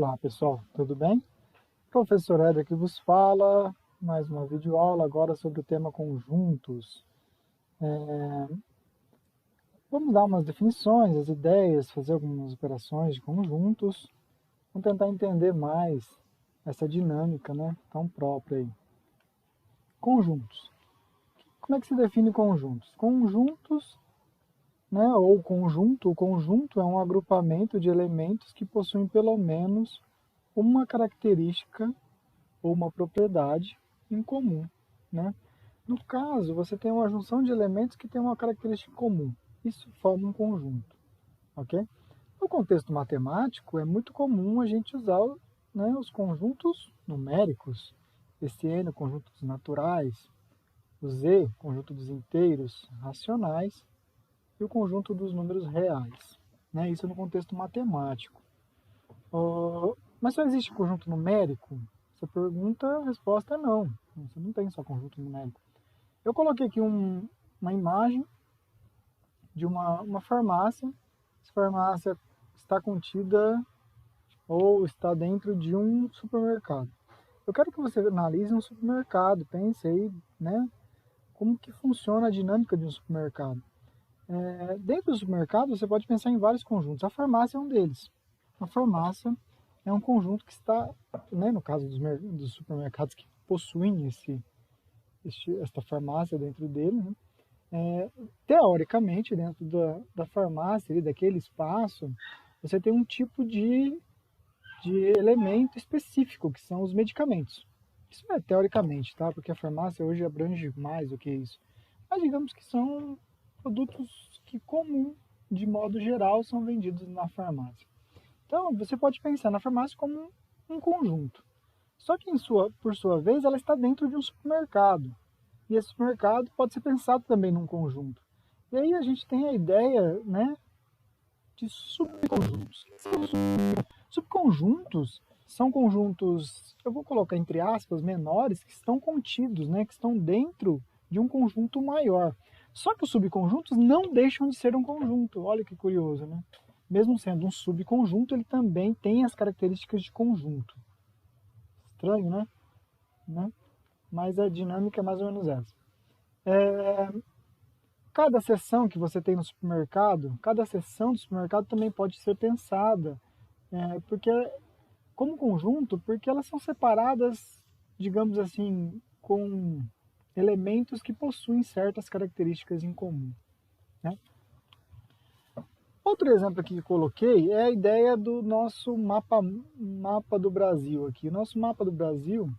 Olá pessoal, tudo bem? Professor Éder que vos fala, mais uma videoaula agora sobre o tema conjuntos. Vamos dar umas definições, as ideias, fazer algumas operações de conjuntos. Vamos tentar entender mais essa dinâmica, né, tão própria aí. Conjuntos. Como é que se define conjuntos? Conjuntos, né, ou conjunto, o conjunto é um agrupamento de elementos que possuem pelo menos uma característica ou uma propriedade em comum, né? No caso, você tem uma junção de elementos que tem uma característica comum. Isso forma um conjunto, ok? No contexto matemático, é muito comum a gente usar, né, os conjuntos numéricos, esse N, conjunto dos naturais, o Z, conjunto dos inteiros racionais, e o conjunto dos números reais, né? Isso no contexto matemático. Mas só existe conjunto numérico? Essa pergunta, a resposta é não. Você não tem só conjunto numérico. Eu coloquei aqui uma imagem de uma farmácia. Essa farmácia está contida ou está dentro de um supermercado. Eu quero que você analise um supermercado, pense aí, né, como que funciona a dinâmica de um supermercado. Dentro do supermercado, você pode pensar em vários conjuntos. A farmácia é um deles. A farmácia é um conjunto que está, né, no caso dos supermercados que possuem esta farmácia dentro dele, né, teoricamente, dentro da farmácia, ali, daquele espaço, você tem um tipo de elemento específico, que são os medicamentos. Isso é teoricamente, tá? Porque a farmácia hoje abrange mais do que isso. Mas digamos que são produtos que comum, de modo geral, são vendidos na farmácia. Então, você pode pensar na farmácia como um conjunto. Só que, por sua vez, ela está dentro de um supermercado. E esse supermercado pode ser pensado também num conjunto. E aí a gente tem a ideia, né, de subconjuntos. Subconjuntos são conjuntos, eu vou colocar entre aspas, menores, que estão contidos, né, que estão dentro de um conjunto maior. Só que os subconjuntos não deixam de ser um conjunto. Olha que curioso, né? Mesmo sendo um subconjunto, ele também tem as características de conjunto. Estranho, né? Mas a dinâmica é mais ou menos essa. Cada seção que você tem no supermercado, cada seção do supermercado também pode ser pensada, porque como conjunto, porque elas são separadas, digamos assim, com elementos que possuem certas características em comum, né? Outro exemplo aqui que eu coloquei é a ideia do nosso mapa do Brasil aqui. O nosso mapa do Brasil,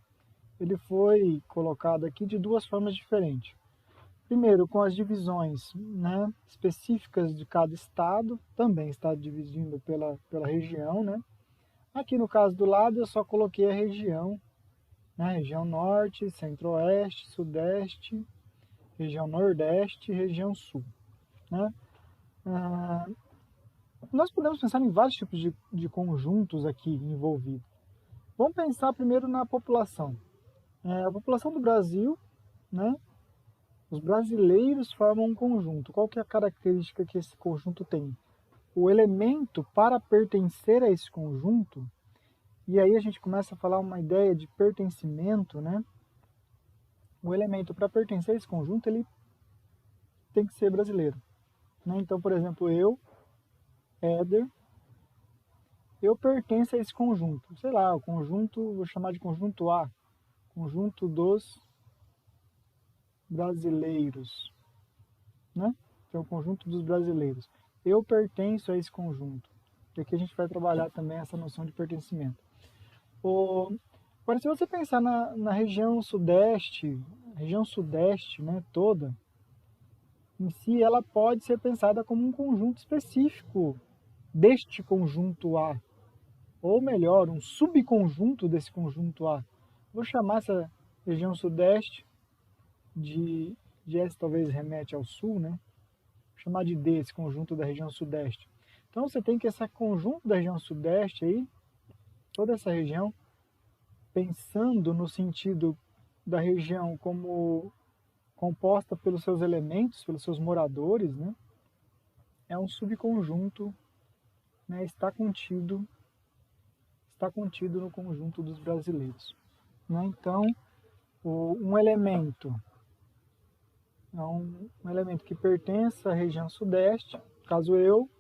ele foi colocado aqui de duas formas diferentes. Primeiro, com as divisões, né, específicas de cada estado, também está dividindo pela região, né? Aqui no caso do lado eu só coloquei a região, né, região norte, centro-oeste, sudeste, região nordeste e região sul, né? Nós podemos pensar em vários tipos de conjuntos aqui envolvidos. Vamos pensar primeiro na população. A população do Brasil, né? Os brasileiros formam um conjunto. Qual que é a característica que esse conjunto tem? O elemento para pertencer a esse conjunto, e aí a gente começa a falar uma ideia de pertencimento, né? O elemento para pertencer a esse conjunto, ele tem que ser brasileiro, né? Então, por exemplo, eu, Éder, eu pertenço a esse conjunto. Sei lá, o conjunto, vou chamar de conjunto A, conjunto dos brasileiros, né? Então, o conjunto dos brasileiros. Eu pertenço a esse conjunto. E aqui a gente vai trabalhar também essa noção de pertencimento. Agora, se você pensar na região sudeste, né, toda, em si, ela pode ser pensada como um conjunto específico deste conjunto A, ou melhor, um subconjunto desse conjunto A. Vou chamar essa região sudeste de S, talvez remete ao sul, né? Vou chamar de D, esse conjunto da região sudeste. Então você tem que esse conjunto da região sudeste aí, toda essa região, pensando no sentido da região como composta pelos seus elementos, pelos seus moradores, né? É um subconjunto, né? Está está contido no conjunto dos brasileiros. Né? Então, um elemento é um elemento que pertence à região sudeste. Caso eu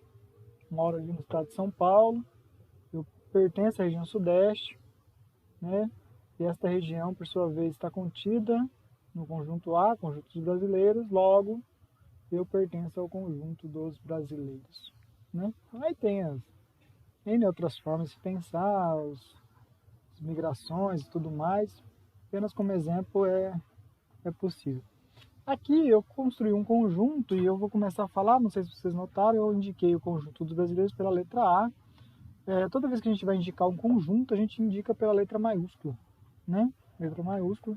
moro ali no estado de São Paulo, eu pertenço à região sudeste, né? E esta região, por sua vez, está contida no conjunto A, conjunto dos brasileiros, logo eu pertenço ao conjunto dos brasileiros. Né? Aí tem as N outras formas de pensar, as migrações e tudo mais, apenas como exemplo é possível. Aqui eu construí um conjunto e eu vou começar a falar, não sei se vocês notaram, eu indiquei o conjunto dos brasileiros pela letra A. Toda vez que a gente vai indicar um conjunto, a gente indica pela letra maiúscula, né? Letra maiúscula,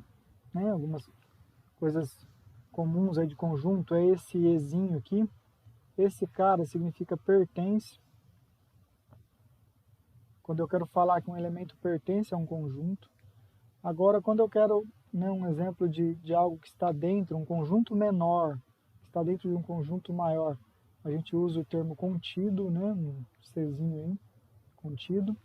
né? Algumas coisas comuns aí de conjunto é esse Ezinho aqui. Esse cara significa pertence. Quando eu quero falar que um elemento pertence a um conjunto. Agora, quando eu quero, né, um exemplo de algo que está dentro, um conjunto menor, que está dentro de um conjunto maior, a gente usa o termo contido, né, um Czinho aí, contido.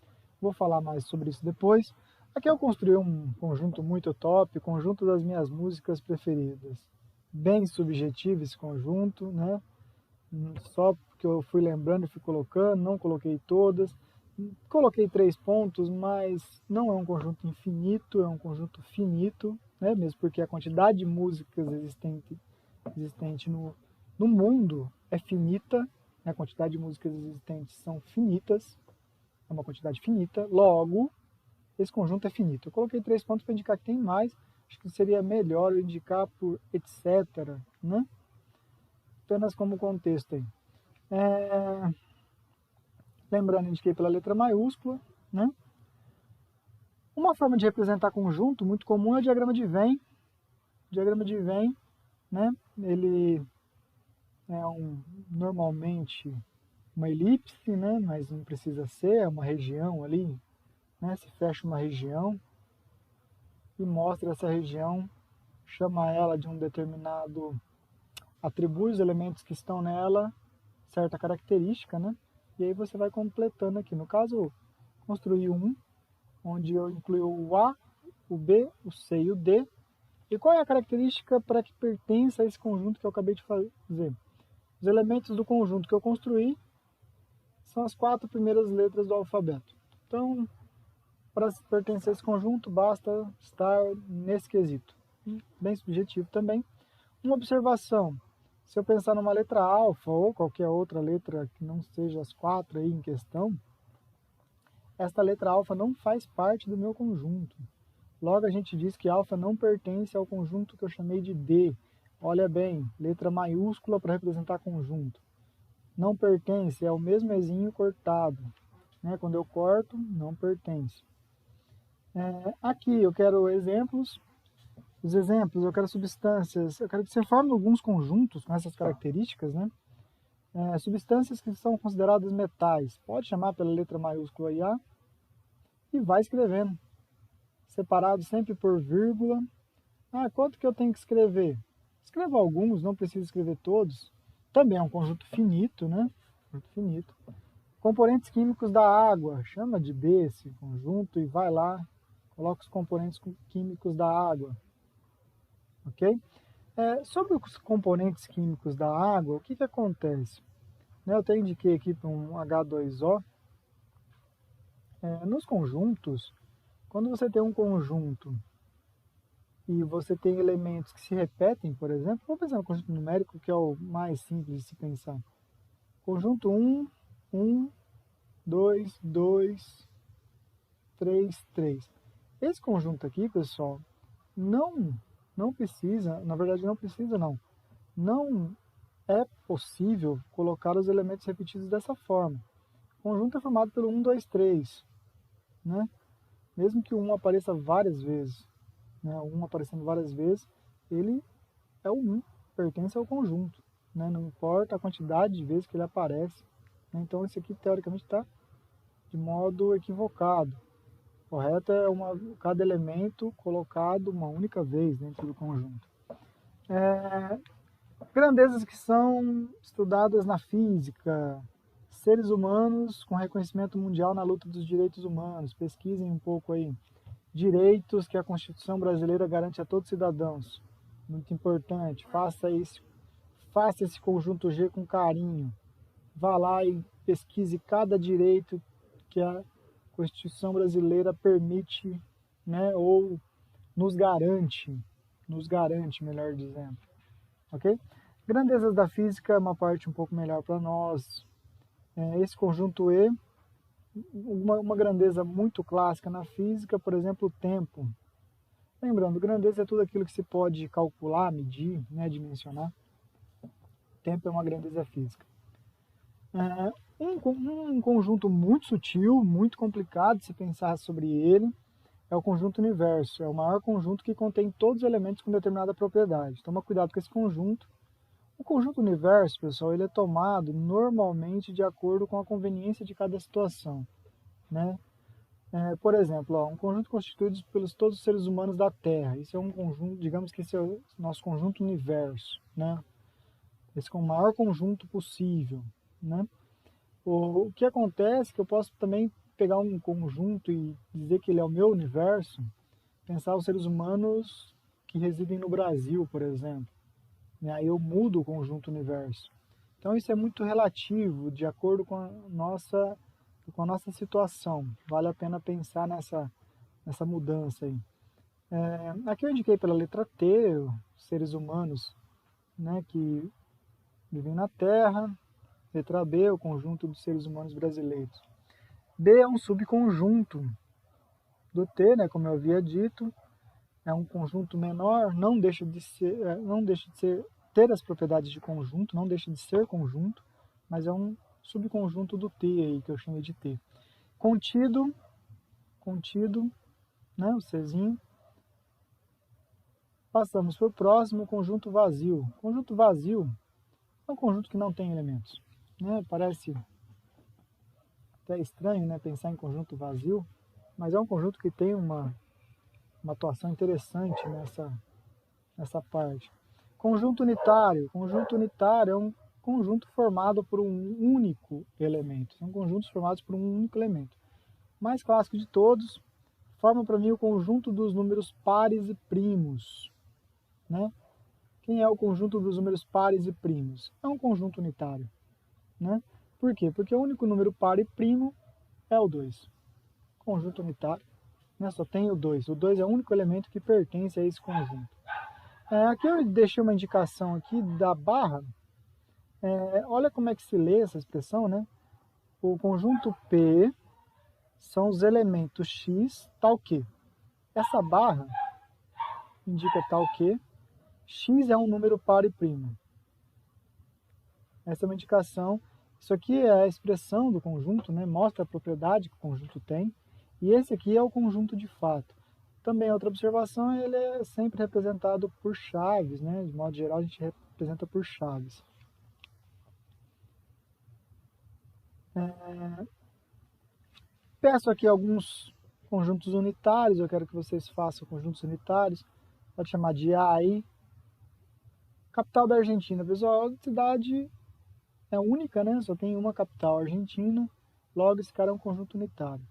Vou falar mais sobre isso depois. Aqui eu construí um conjunto muito top, conjunto das minhas músicas preferidas. Bem subjetivo esse conjunto, né? Só porque eu fui lembrando e fui colocando, não coloquei todas. Coloquei 3 pontos, mas não é um conjunto infinito, é um conjunto finito, né? Mesmo porque a quantidade de músicas existente no mundo é finita, né? A quantidade de músicas existentes são finitas, é uma quantidade finita, logo, esse conjunto é finito. Eu coloquei 3 pontos para indicar que tem mais, acho que seria melhor eu indicar por etc, né? Apenas como contexto aí. Lembrando, indiquei pela letra maiúscula, né? Uma forma de representar conjunto muito comum é o diagrama de Venn. O diagrama de Venn, né? Ele é normalmente uma elipse, né? Mas não precisa ser, é uma região ali, né? Se fecha uma região e mostra essa região, chama ela de um determinado, atribui os elementos que estão nela, certa característica, né? E aí você vai completando aqui. No caso, construí onde eu incluí o A, o B, o C e o D. E qual é a característica para que pertença a esse conjunto que eu acabei de fazer? Os elementos do conjunto que eu construí são as 4 primeiras letras do alfabeto. Então, para pertencer a esse conjunto, basta estar nesse quesito. Bem subjetivo também. Uma observação, se eu pensar numa letra alfa ou qualquer outra letra que não seja as 4 aí em questão, esta letra alfa não faz parte do meu conjunto. Logo a gente diz que alfa não pertence ao conjunto que eu chamei de D. Olha bem, letra maiúscula para representar conjunto. Não pertence, é o mesmo Ezinho cortado. Né? Quando eu corto, não pertence. Aqui eu quero exemplos. Os exemplos, eu quero substâncias. Eu quero que você forme alguns conjuntos com essas características, né? Substâncias que são consideradas metais. Pode chamar pela letra maiúscula IA e vai escrevendo. Separado sempre por vírgula. Quanto que eu tenho que escrever? Escreva alguns, não precisa escrever todos. Também é um conjunto finito, né? Conjunto finito. Componentes químicos da água. Chama de B esse conjunto e vai lá, coloca os componentes químicos da água. Ok? Sobre os componentes químicos da água, o que acontece? Eu até indiquei aqui para um H2O. Nos conjuntos, quando você tem um conjunto e você tem elementos que se repetem, por exemplo, vamos pensar no conjunto numérico, que é o mais simples de se pensar. Conjunto 1, 1, 2, 2, 3, 3. Esse conjunto aqui, pessoal, não precisa, na verdade não precisa não é possível colocar os elementos repetidos dessa forma. O conjunto é formado pelo 1, 2, 3, né? Mesmo que o 1 apareça várias vezes, né? O 1 aparecendo várias vezes, ele é o 1, pertence ao conjunto, né? Não importa a quantidade de vezes que ele aparece, né? Então esse aqui teoricamente está de modo equivocado. Correto é cada elemento colocado uma única vez dentro do conjunto. Grandezas que são estudadas na física, seres humanos com reconhecimento mundial na luta dos direitos humanos. Pesquisem um pouco aí. Direitos que a Constituição brasileira garante a todos os cidadãos. Muito importante. Faça esse conjunto G com carinho. Vá lá e pesquise cada direito que a Constituição brasileira permite, né, ou nos garante, melhor dizendo. Ok? Grandezas da física é uma parte um pouco melhor para nós. Esse conjunto E, uma grandeza muito clássica na física, por exemplo, o tempo. Lembrando, grandeza é tudo aquilo que se pode calcular, medir, né, dimensionar. Tempo é uma grandeza física. Um conjunto muito sutil, muito complicado de se pensar sobre ele, é o conjunto universo. É o maior conjunto que contém todos os elementos com determinada propriedade. Toma cuidado com esse conjunto. O conjunto universo, pessoal, ele é tomado normalmente de acordo com a conveniência de cada situação, né? Por exemplo, um conjunto constituído pelos todos os seres humanos da Terra. Isso é um conjunto, digamos que esse é o nosso conjunto universo, né? Esse é o maior conjunto possível, né? O que acontece é que eu posso também pegar um conjunto e dizer que ele é o meu universo, pensar os seres humanos que residem no Brasil, por exemplo. Aí eu mudo o conjunto universo. Então isso é muito relativo, de acordo com a nossa situação. Vale a pena pensar nessa mudança aí. Aqui eu indiquei pela letra T, os seres humanos, né, que vivem na Terra. Letra B, o conjunto dos seres humanos brasileiros. B é um subconjunto do T, né, como eu havia dito. É um conjunto menor, não deixa de ter as propriedades de conjunto, não deixa de ser conjunto, mas é um subconjunto do T aí, que eu chamei de T. Contido, né, o Czinho. Passamos para o próximo, conjunto vazio. Conjunto vazio é um conjunto que não tem elementos, né? Parece até estranho, né, pensar em conjunto vazio, mas é um conjunto que tem uma atuação interessante nessa parte. Conjunto unitário. Conjunto unitário é um conjunto formado por um único elemento. São conjuntos formados por um único elemento. O mais clássico de todos, forma para mim o conjunto dos números pares e primos, né? Quem é o conjunto dos números pares e primos? É um conjunto unitário, né? Por quê? Porque o único número par e primo é o 2. Conjunto unitário, né? Só tem o 2. O 2 é o único elemento que pertence a esse conjunto. Aqui eu deixei uma indicação aqui da barra. Olha como é que se lê essa expressão, né? O conjunto P são os elementos X, tal que. Essa barra indica tal que. X é um número par e primo. Essa é uma indicação. Isso aqui é a expressão do conjunto, né? Mostra a propriedade que o conjunto tem. E esse aqui é o conjunto de fato. Também outra observação, ele é sempre representado por chaves, né? De modo geral, a gente representa por chaves. Peço aqui alguns conjuntos unitários, eu quero que vocês façam conjuntos unitários. Pode chamar de A aí. Capital da Argentina, pessoal, a cidade é única, né? Só tem uma capital, Argentina. Logo, esse cara é um conjunto unitário.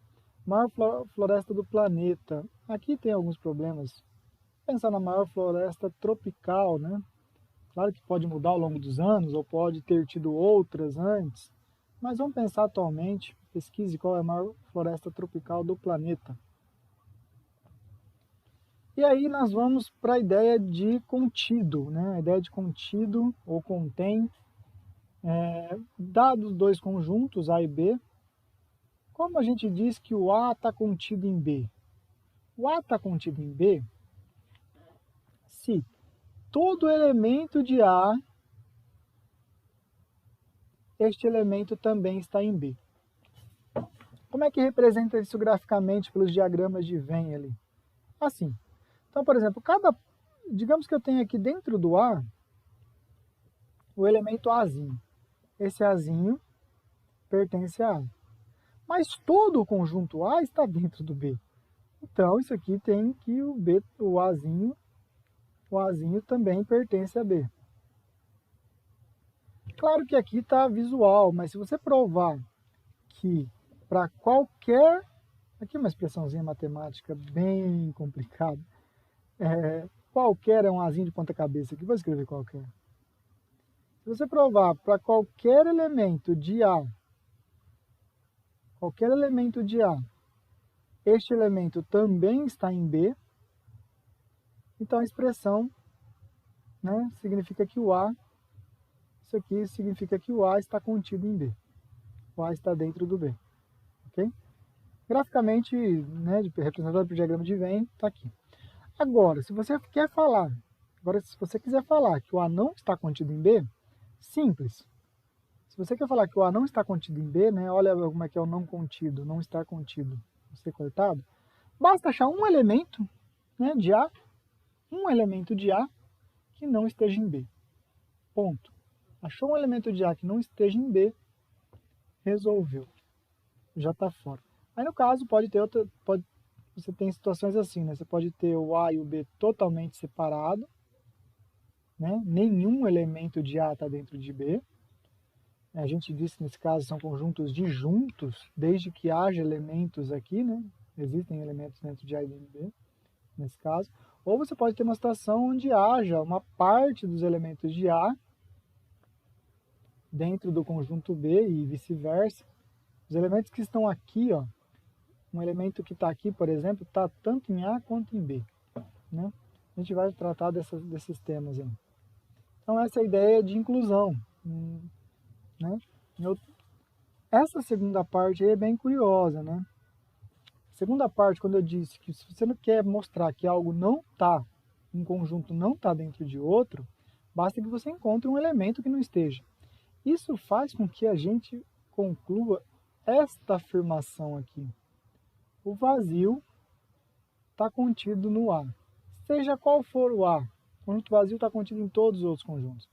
Maior floresta do planeta. Aqui tem alguns problemas. Pensar na maior floresta tropical, né? Claro que pode mudar ao longo dos anos, ou pode ter tido outras antes. Mas vamos pensar atualmente, pesquise qual é a maior floresta tropical do planeta. E aí nós vamos para a ideia de contido, né? A ideia de contido ou contém, dados dois conjuntos, A e B. Como a gente diz que o A está contido em B? O A está contido em B se todo elemento de A, este elemento também está em B. Como é que representa isso graficamente pelos diagramas de Venn ali? Assim. Então, por exemplo, digamos que eu tenho aqui dentro do A o elemento Azinho. Esse Azinho pertence a A. Mas todo o conjunto A está dentro do B. Então, isso aqui tem que o Azinho também pertence a B. Claro que aqui está visual, mas se você provar que para qualquer... Aqui é uma expressãozinha matemática bem complicada. Qualquer é um azinho de ponta cabeça aqui, vou escrever qualquer. Se você provar para qualquer elemento de A, este elemento também está em B, então a expressão, né, significa que o A, isso aqui significa que o A está contido em B. O A está dentro do B, ok? Graficamente, né, representado por diagrama de Venn, está aqui. Agora, se você quiser falar que o A não está contido em B, simples. Se você quer falar que o A não está contido em B, né, olha como é que é o não contido, não estar contido, ser cortado, basta achar um elemento, né, de A, que não esteja em B. Ponto. Achou um elemento de A que não esteja em B, resolveu. Já está fora. Aí no caso você tem situações assim, né? Você pode ter o A e o B totalmente separado, né? Nenhum elemento de A está dentro de B. A gente disse que nesse caso são conjuntos disjuntos, desde que haja elementos aqui, né? Existem elementos dentro de A e de B, nesse caso. Ou você pode ter uma situação onde haja uma parte dos elementos de A dentro do conjunto B e vice-versa. Os elementos que estão aqui, ó, um elemento que está aqui, por exemplo, está tanto em A quanto em B, né? A gente vai tratar desses temas aí. Então essa é a ideia de inclusão, né? Essa segunda parte aí é bem curiosa, né? A segunda parte, quando eu disse que se você não quer mostrar que algo não está, um conjunto não está dentro de outro, basta que você encontre um elemento que não esteja. Isso faz com que a gente conclua esta afirmação aqui. O vazio está contido no A. Seja qual for o A, o conjunto vazio está contido em todos os outros conjuntos.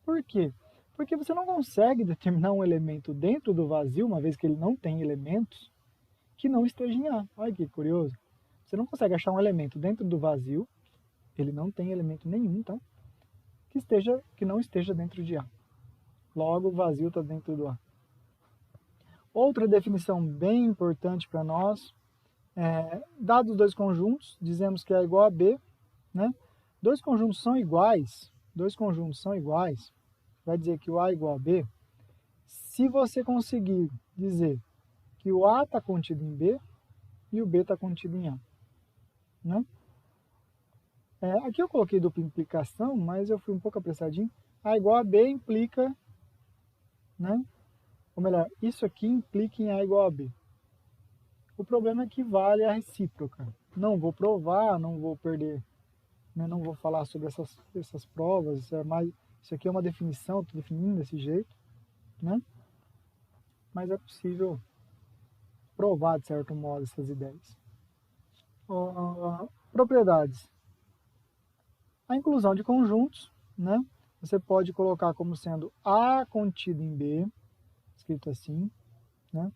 Por quê? Porque você não consegue determinar um elemento dentro do vazio, uma vez que ele não tem elementos, que não esteja em A. Olha que curioso. Você não consegue achar um elemento dentro do vazio, ele não tem elemento nenhum, tá? Que não esteja dentro de A. Logo, o vazio está dentro do A. Outra definição bem importante para nós, dados dois conjuntos, dizemos que A é igual a B, né? Dois conjuntos são iguais, vai dizer que o A é igual a B, se você conseguir dizer que o A está contido em B e o B está contido em A, né? Aqui eu coloquei dupla implicação, mas eu fui um pouco apressadinho. A igual a B implica, né? Ou melhor, isso aqui implica em A igual a B. O problema é que vale a recíproca. Não vou provar, não vou perder, né? Não vou falar sobre essas provas, isso aqui é uma definição, estou definindo desse jeito, né? Mas é possível provar, de certo modo, essas ideias. Propriedades. A inclusão de conjuntos, né? Você pode colocar como sendo A contido em B, escrito assim, né?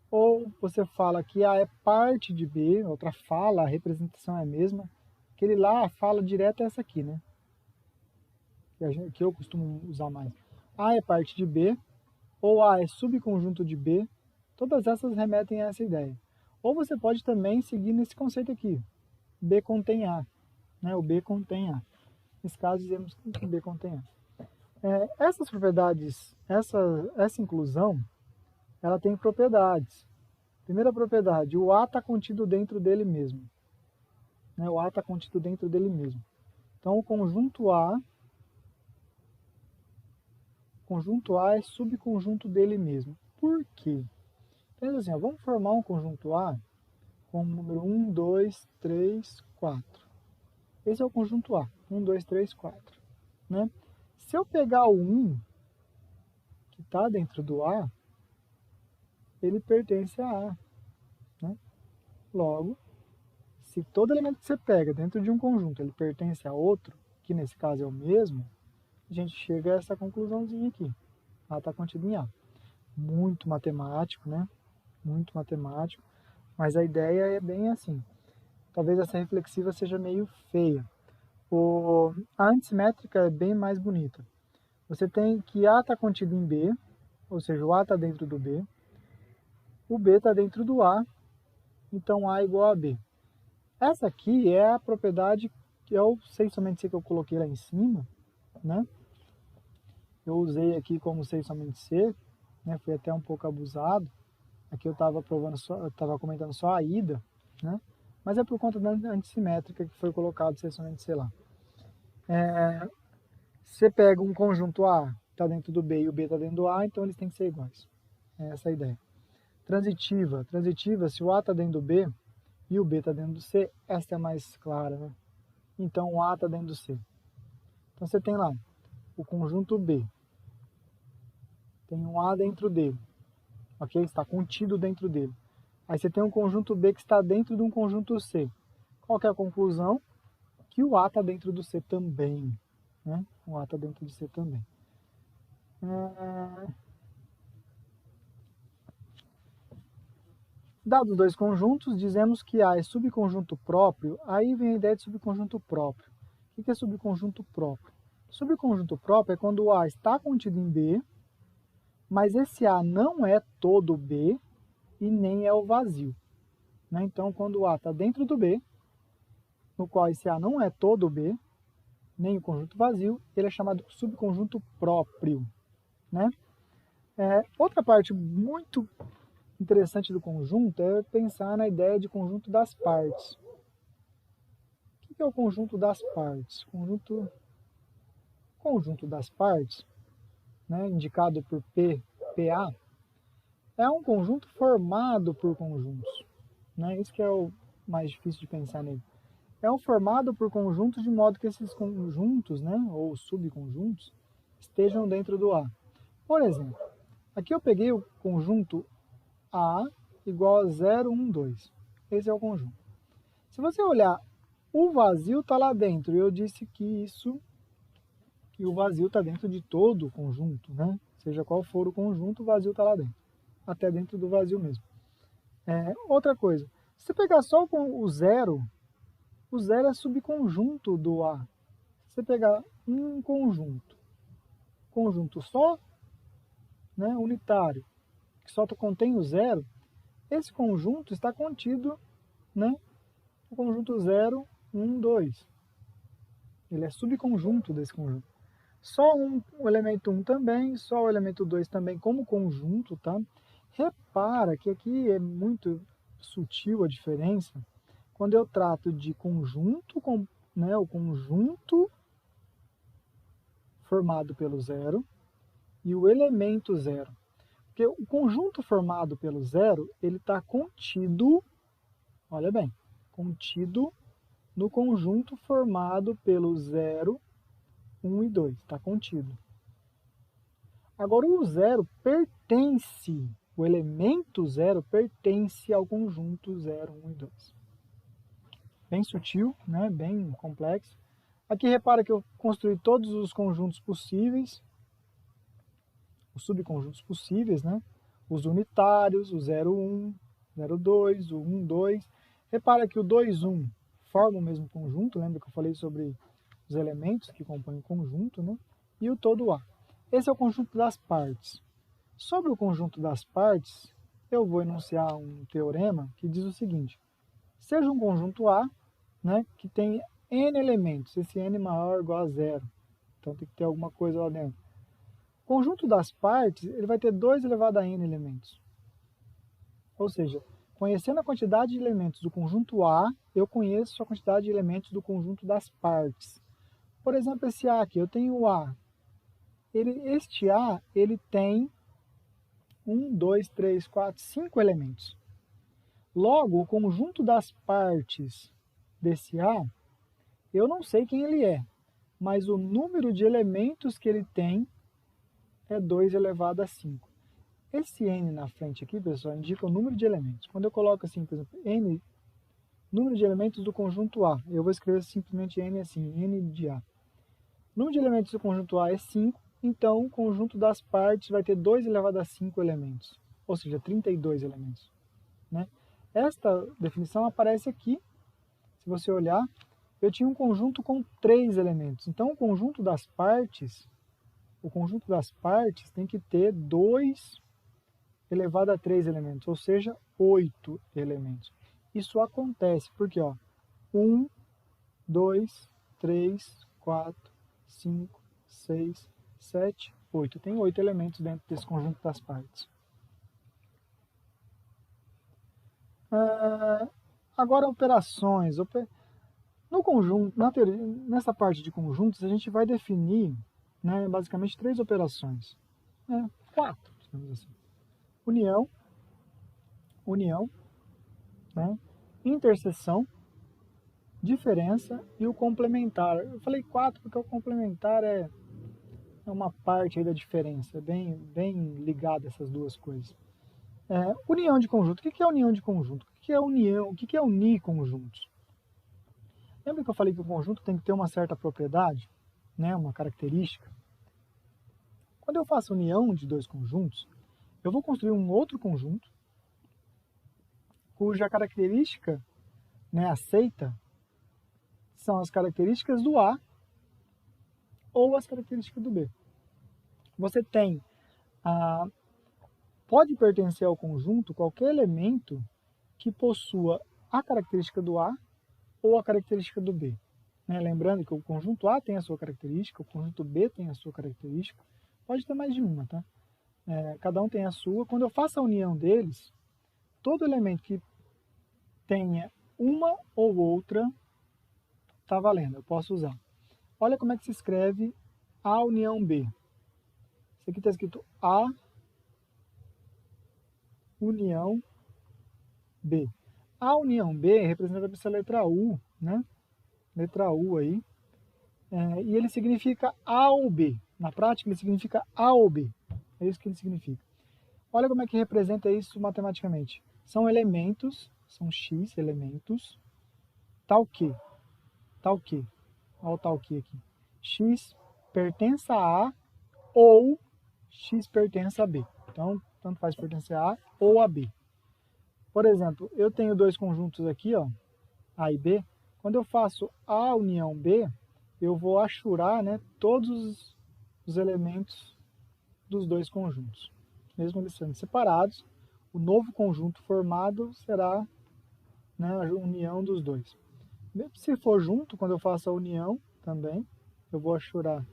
Ou você fala que A é parte de B, outra fala, a representação é a mesma. Aquele lá, a fala direta é essa aqui, né? Que eu costumo usar mais. A é parte de B, ou A é subconjunto de B. Todas essas remetem a essa ideia. Ou você pode também seguir nesse conceito aqui. B contém A, né? O B contém A. Nesse caso, dizemos que B contém A. Essas propriedades, essa inclusão, ela tem propriedades. Primeira propriedade, o A está contido dentro dele mesmo. Né? O A está contido dentro dele mesmo. Então, o conjunto A é subconjunto dele mesmo. Por quê? Pensa assim, ó, vamos formar um conjunto A com o número 1, 2, 3, 4. Esse é o conjunto A, 1, 2, 3, 4. Né? Se eu pegar o 1, que está dentro do A, ele pertence a A. Né? Logo, se todo elemento que você pega dentro de um conjunto ele pertence a outro, que nesse caso é o mesmo, a gente chega a essa conclusãozinha aqui. A está contido em A. Muito matemático, né? Muito matemático, mas a ideia é bem assim. Talvez essa reflexiva seja meio feia. A antissimétrica é bem mais bonita. você tem que A está contido em B, ou seja, o A está dentro do B, o B está dentro do A, então A igual a B. Essa aqui é a propriedade que eu sei somente C que eu coloquei lá em cima, né? Eu usei aqui como sei somente C, né? Foi até um pouco abusado. Aqui eu estava comentando só a ida, né? Mas é por conta da antissimétrica que foi colocado sei somente C lá. Você pega um conjunto A, está dentro do B e o B está dentro do A, então eles têm que ser iguais. É essa a ideia. Transitiva. Transitiva, se o A está dentro do B e o B está dentro do C, essa é mais clara, né? Então o A está dentro do C. Então você tem lá o conjunto B. Tem um A dentro dele. Ok? Está contido dentro dele. Aí você tem um conjunto B que está dentro de um conjunto C. Qual que é a conclusão? Que o A está dentro do C também. Né? O A está dentro do C também. Dados dois conjuntos, dizemos que A é subconjunto próprio, aí vem a ideia de subconjunto próprio. O que é subconjunto próprio? Subconjunto próprio é quando o A está contido em B, mas esse A não é todo B e nem é o vazio. Né? Então, quando o A está dentro do B, no qual esse A não é todo B, nem o conjunto vazio, ele é chamado de subconjunto próprio. Né? Outra parte muito interessante do conjunto é pensar na ideia de conjunto das partes. O que é o conjunto das partes? Conjunto das partes, né, indicado por PA, é um conjunto formado por conjuntos. Né? Isso que é o mais difícil de pensar nele. É um formado por conjuntos de modo que esses conjuntos, né, ou subconjuntos, estejam dentro do A. Por exemplo, aqui eu peguei o conjunto A igual a 0, 1, 2. Esse é o conjunto. Se você olhar, o vazio está lá dentro. Eu disse que o vazio está dentro de todo o conjunto, né? Seja qual for o conjunto, o vazio está lá dentro. Até dentro do vazio mesmo. Outra coisa, se você pegar só o zero é subconjunto do A. Se você pegar um conjunto só, né, unitário, que só contém o zero, esse conjunto está contido, né, no conjunto 0, 1, 2. Ele é subconjunto desse conjunto. Só o elemento 1 também, só o elemento 2 também como conjunto, tá? Repara que aqui é muito sutil a diferença quando eu trato de conjunto, né, o conjunto formado pelo zero e o elemento zero. Porque o conjunto formado pelo zero, ele está contido, olha bem, contido no conjunto formado pelo 0, 1 e 2. Está contido. Agora, o zero pertence, o elemento zero pertence ao conjunto 0, 1 e 2. Bem sutil, né? Bem complexo. Aqui repara que eu construí todos os conjuntos possíveis, os subconjuntos possíveis, né? Os unitários, o 0, 1, 0, 2, o 1, 2. Repara que o 2, 1 forma o mesmo conjunto, lembra que eu falei sobre os elementos que compõem o conjunto, né? E o todo A. Esse é o conjunto das partes. Sobre o conjunto das partes, eu vou enunciar um teorema que diz o seguinte: seja um conjunto A, né, que tem n elementos, esse n maior ou igual a zero, então tem que ter alguma coisa lá dentro. O conjunto das partes, ele vai ter 2 elevado a n elementos. Ou seja, conhecendo a quantidade de elementos do conjunto A, eu conheço a quantidade de elementos do conjunto das partes. Por exemplo, esse A aqui, eu tenho o A. Este A, ele tem 1, 2, 3, 4, 5 elementos. Logo, o conjunto das partes desse A, eu não sei quem ele é, mas o número de elementos que ele tem é 2 elevado a 5. Esse n na frente aqui, pessoal, indica o número de elementos. Quando eu coloco assim, por exemplo, n, número de elementos do conjunto A, eu vou escrever simplesmente n assim, n de A. O número de elementos do conjunto A é 5, então o conjunto das partes vai ter 2 elevado a 5 elementos, ou seja, 32 elementos. Né? Esta definição aparece aqui, se você olhar, eu tinha um conjunto com 3 elementos, então o conjunto das partes o conjunto das partes tem que ter 2 elevado a 3 elementos, ou seja, 8 elementos. Isso acontece porque, ó, 1, 2, 3, 4, 5, 6, 7, 8. Tem 8 elementos dentro desse conjunto das partes. Agora, operações. No conjunto, nessa parte de conjuntos, a gente vai definir, né, basicamente 3 operações. 4, digamos assim. União, né, interseção, diferença e o complementar. Eu falei 4 porque o complementar é uma parte aí da diferença, é bem ligado essas duas coisas. União de conjunto. O que é união de conjunto? O que é união? O que é unir conjuntos? Lembra que eu falei que o conjunto tem que ter uma certa propriedade, né, uma característica? Quando eu faço união de 2 conjuntos, eu vou construir um outro conjunto cuja característica, né, aceita são as características do A ou as características do B. Você tem pode pertencer ao conjunto qualquer elemento que possua a característica do A ou a característica do B. Né? Lembrando que o conjunto A tem a sua característica, o conjunto B tem a sua característica, pode ter mais de uma, tá? Cada um tem a sua. Quando eu faço a união deles, todo elemento que tenha uma ou outra está valendo, eu posso usar. Olha como é que se escreve A união B. Isso aqui está escrito A união B. A união B representa essa letra U, né? Letra U aí. E ele significa A ou B. Na prática, ele significa A ou B. É isso que ele significa. Olha como é que representa isso matematicamente. São elementos, são X elementos, tal que. Olha o tal que aqui. X pertence a A ou X pertence a B. Então, tanto faz pertencer a A ou a B. Por exemplo, eu tenho 2 conjuntos aqui, ó, A e B. Quando eu faço A união B, eu vou achurar, né, todos os elementos dos 2 conjuntos. Mesmo eles sendo separados, o novo conjunto formado será, né, a união dos 2. Se for junto, quando eu faço a união também, eu vou achurar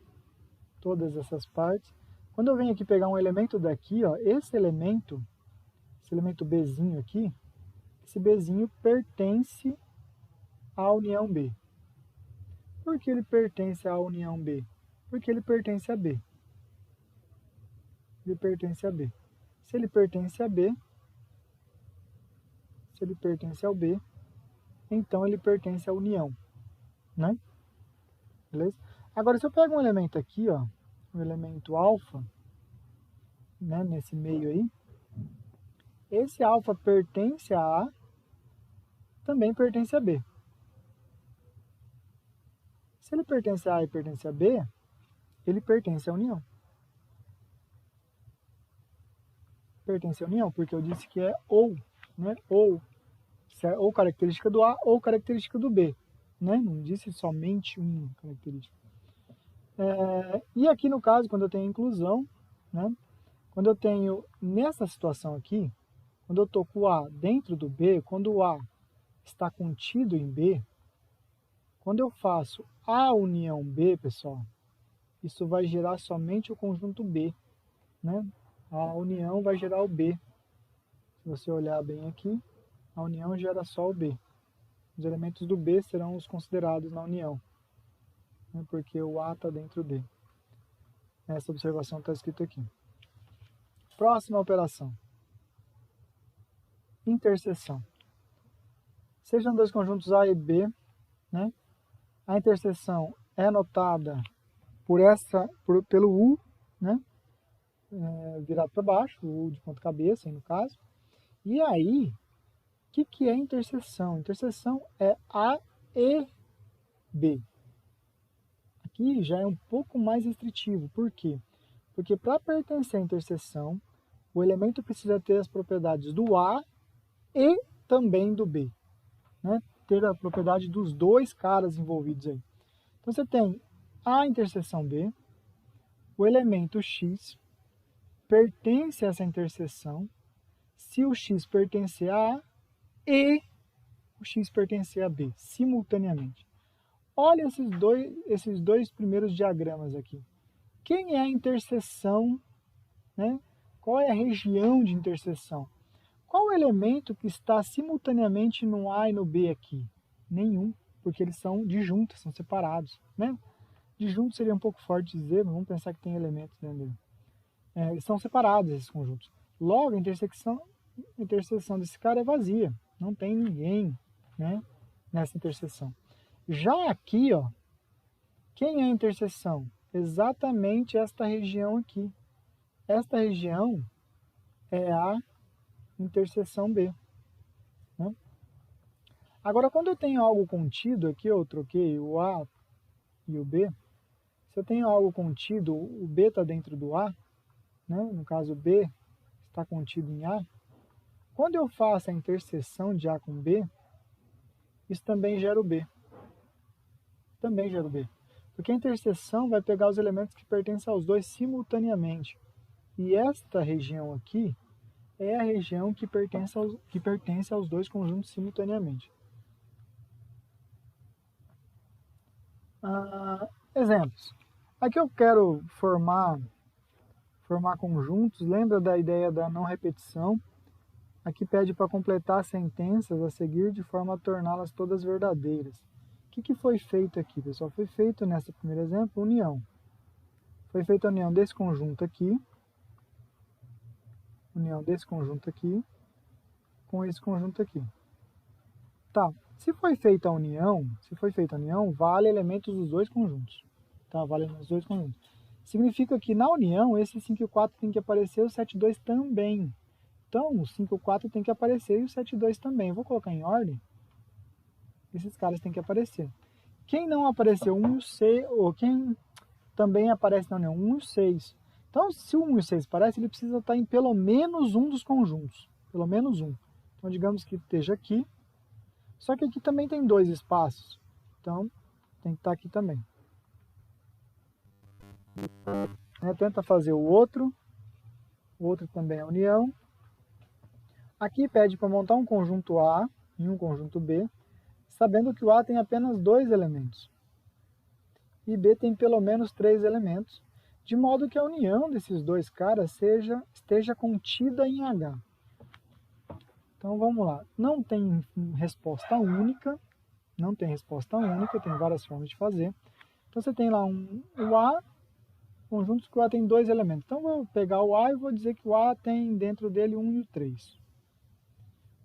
todas essas partes. Quando eu venho aqui pegar um elemento daqui, ó, esse elemento Bzinho aqui, esse Bzinho pertence à união B. Por que ele pertence à união B? Porque ele pertence a B. Ele pertence a B. Se ele pertence a B, se ele pertence ao B, então ele pertence à união, né? Beleza? Agora, se eu pego um elemento aqui, ó, o elemento alfa, né, nesse meio aí, esse alfa pertence a A, também pertence a B. Se ele pertence a A e pertence a B, ele pertence à união. Pertence à união, porque eu disse que é ou, né? Ou característica do A ou característica do B, né? Não disse somente uma característica. E aqui no caso, quando eu tenho inclusão, né? Quando eu tenho nessa situação aqui, quando eu estou com o A dentro do B, quando o A está contido em B, quando eu faço A união B, pessoal, isso vai gerar somente o conjunto B, né? A união vai gerar o B. Se você olhar bem aqui, a união gera só o B. Os elementos do B serão os considerados na união, né? Porque o A está dentro D. Essa observação está escrita aqui. Próxima operação. Interseção. Sejam 2 conjuntos A e B, né? A interseção é notada pelo U, né? Virado para baixo, o U de ponta cabeça, aí no caso. E aí, o que é interseção? Interseção é A e B. Aqui já é um pouco mais restritivo. Por quê? Porque para pertencer à interseção, o elemento precisa ter as propriedades do A e também do B, né? Ter a propriedade dos 2 caras envolvidos aí. Então você tem A interseção B, o elemento x pertence a essa interseção se o x pertencer a A e o x pertencer a B, simultaneamente. Olha esses dois primeiros diagramas aqui. Quem é a interseção, né? Qual é a região de interseção? Qual o elemento que está simultaneamente no A e no B aqui? Nenhum, porque eles são disjuntos, são separados, né? Disjunto seria um pouco forte dizer, mas vamos pensar que tem elementos dentro dele. Eles são separados, esses conjuntos. Logo, a interseção desse cara é vazia, não tem ninguém, né, nessa interseção. Já aqui, ó, quem é a interseção? Exatamente esta região aqui. Esta região é a interseção B. Né? Agora, quando eu tenho algo contido, aqui eu troquei o A e o B, se eu tenho algo contido, o B está dentro do A, né? No caso, o B está contido em A, quando eu faço a interseção de A com B, isso também gera o B. Também gera o B. Porque a interseção vai pegar os elementos que pertencem aos dois simultaneamente. E esta região aqui é a região que pertence aos dois conjuntos simultaneamente. Exemplos. Aqui eu quero formar conjuntos. Lembra da ideia da não repetição? Aqui pede para completar sentenças a seguir de forma a torná-las todas verdadeiras. O que foi feito aqui, pessoal? Foi feito, nesse primeiro exemplo, união. Foi feita a união desse conjunto aqui, com esse conjunto aqui. Tá, se foi feita a união, vale elementos dos dois conjuntos. Tá, vale elementos dos dois conjuntos. Significa que na união, esse 5 e o 4 tem que aparecer, o 7 e 2 também. Então, o 5 e o 4 tem que aparecer e o 7 e 2 também. Vou colocar em ordem. Esses caras têm que aparecer. Quem não apareceu 1 e o 6, ou quem também aparece na união, 1 e o 6. Então, se o 1 e o 6 aparece, ele precisa estar em pelo menos um dos conjuntos. Pelo menos um. Então, digamos que esteja aqui. Só que aqui também tem dois espaços. Então, tem que estar aqui também. Tenta fazer o outro. O outro também é união. Aqui pede para montar um conjunto A e um conjunto B, sabendo que o A tem apenas 2 elementos. E B tem pelo menos 3 elementos, de modo que a união desses dois caras esteja contida em H. Então vamos lá. Não tem resposta única, tem várias formas de fazer. Então você tem lá o A, conjuntos que o A tem 2 elementos. Então vou pegar o A e vou dizer que o A tem dentro dele 1 e o 3.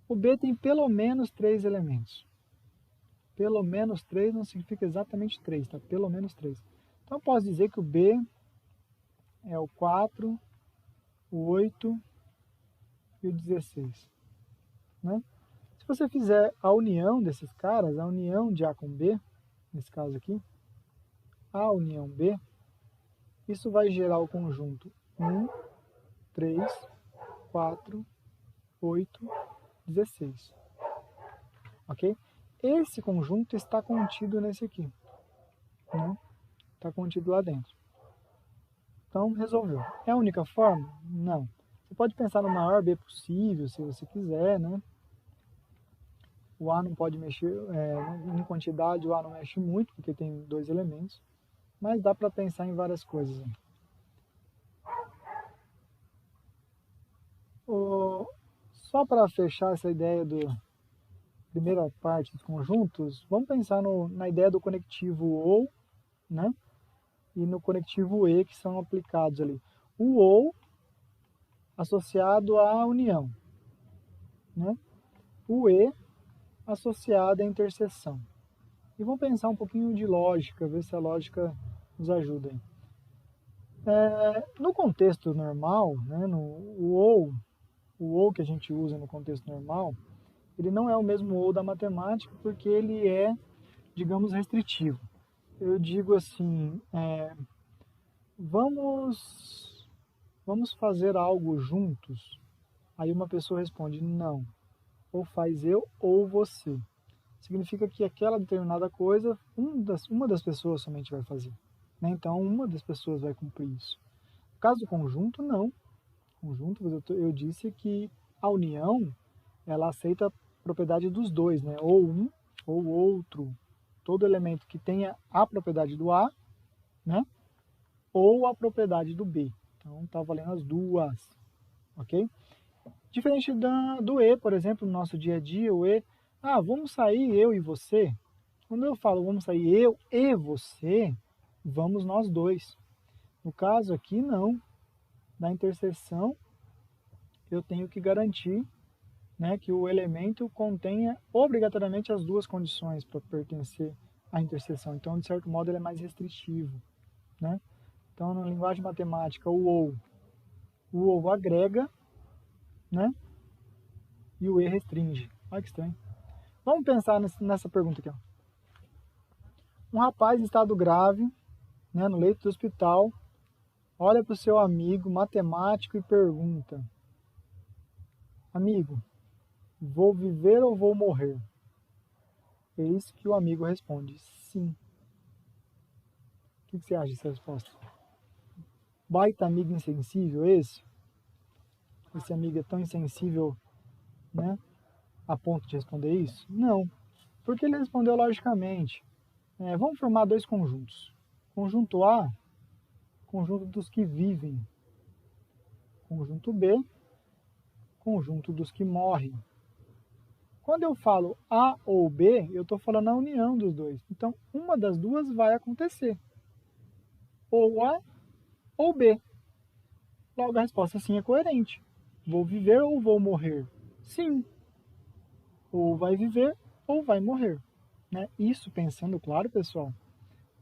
O B tem pelo menos 3 elementos. Pelo menos 3 não significa exatamente 3, tá? Pelo menos 3. Então eu posso dizer que o B é o 4, o 8 e o 16. Né? Se você fizer a união desses caras, a união de A com B, nesse caso aqui, A união B, isso vai gerar o conjunto 1, 3, 4, 8, 16. Ok? Esse conjunto está contido nesse aqui. Né? Está contido lá dentro. Então, resolveu. É a única forma? Não. Você pode pensar no maior B possível, se você quiser, né? O A não pode mexer, em quantidade o A não mexe muito, porque tem 2 elementos. Mas dá para pensar em várias coisas. Só para fechar essa ideia da primeira parte dos conjuntos, vamos pensar na ideia do conectivo OU, né? E no conectivo E, que são aplicados ali. O OU associado à união, né? O E associado à interseção. E vamos pensar um pouquinho de lógica, ver se a lógica nos ajuda aí. No contexto normal, né, o OU que a gente usa no contexto normal, ele não é o mesmo OU da matemática, porque ele é, digamos, restritivo. Eu digo assim, vamos fazer algo juntos? Aí uma pessoa responde, não, ou faz eu ou você. Significa que aquela determinada coisa, uma das pessoas somente vai fazer. Né? Então, uma das pessoas vai cumprir isso. No caso do conjunto, não. Conjunto, eu disse que a união, ela aceita a propriedade dos dois, né? Ou um ou outro. Todo elemento que tenha a propriedade do A, né? Ou a propriedade do B. Então, tá valendo as duas, ok? Diferente do E, por exemplo, no nosso dia a dia, o E, vamos sair eu e você. Quando eu falo vamos sair eu e você, vamos nós dois. No caso aqui, não. Na interseção, eu tenho que garantir, né, que o elemento contenha obrigatoriamente as duas condições para pertencer à interseção. Então, de certo modo, ele é mais restritivo, né? Então, na linguagem matemática, o ou agrega, né? E o e restringe. Olha que estranho. Vamos pensar nessa pergunta aqui. Ó. Um rapaz em estado grave, né, no leito do hospital, olha para o seu amigo matemático e pergunta: amigo, vou viver ou vou morrer? Eis que o amigo responde: sim. O que você acha dessa resposta? Baita amigo insensível esse? Esse amigo é tão insensível, né, a ponto de responder isso? Não, porque ele respondeu logicamente. Vamos formar dois conjuntos. Conjunto A, conjunto dos que vivem. Conjunto B, conjunto dos que morrem. Quando eu falo A ou B, eu estou falando a união dos dois. Então, uma das duas vai acontecer. Ou A ou B. Logo, a resposta sim é coerente. Vou viver ou vou morrer? Sim. Ou vai viver ou vai morrer. Né? Isso pensando, claro, pessoal,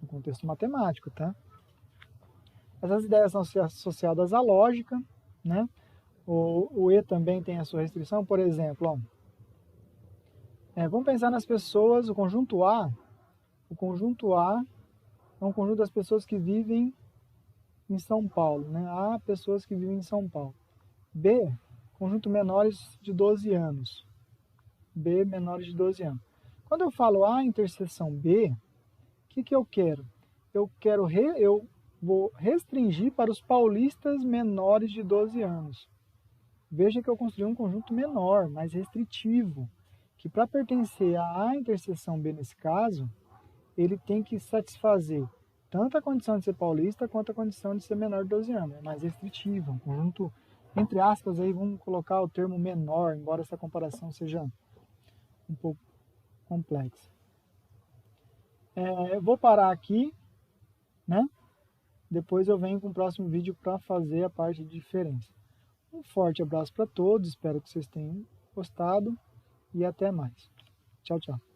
no contexto matemático, tá? Essas ideias são associadas à lógica, né? O E também tem a sua restrição, por exemplo, ó, vamos pensar nas pessoas, o conjunto A é um conjunto das pessoas que vivem em São Paulo, né? A, pessoas que vivem em São Paulo. B, conjunto menores de 12 anos. B, menores de 12 anos. Quando eu falo A interseção B, o que eu quero? Eu vou restringir para os paulistas menores de 12 anos. Veja que eu construí um conjunto menor, mais restritivo, que para pertencer a A interseção B nesse caso, ele tem que satisfazer tanto a condição de ser paulista quanto a condição de ser menor de 12 anos. É mais restritivo, um conjunto, entre aspas, aí vamos colocar o termo menor, embora essa comparação seja um pouco complexa. Vou parar aqui, né? Depois eu venho com o próximo vídeo para fazer a parte de diferença. Um forte abraço para todos, espero que vocês tenham gostado e até mais. Tchau, tchau.